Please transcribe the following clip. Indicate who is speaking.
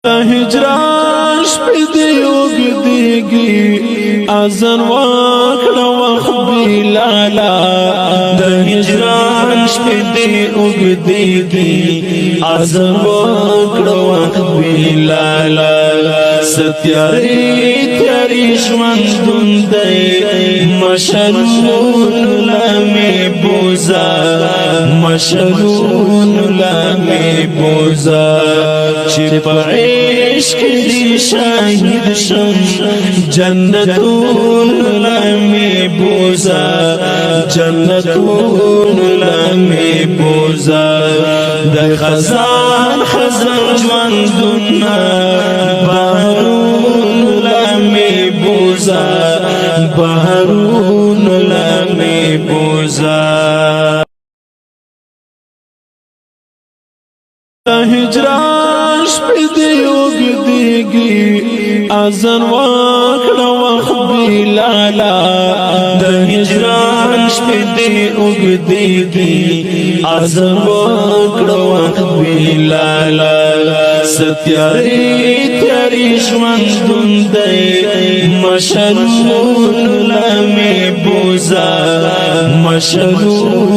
Speaker 1: هجران شپدی اوگدیگی ازن واکڑا وقت بیلالا دا هجران شپدی اوگدیگی ازن واکڑا وقت بیلالا ستیاری تیاری شوندون دی مشلون لمی بوزا مشلون لمی بوزا چی پا عشق دی شاہد شم جنتون لمی بوزا جنتون لمی بوزا دی خزان خزان جواندون بارون لمی بوزا بارون لمی بوزا هجران شپدی اوگدیگی ازن واکڑا وقت بیلالا دا هجران شپدی اوگدیگی ازن واکڑا وقت بیلالا ستیاری تیاری شوندون دی مشلون لمی بوزا مشلون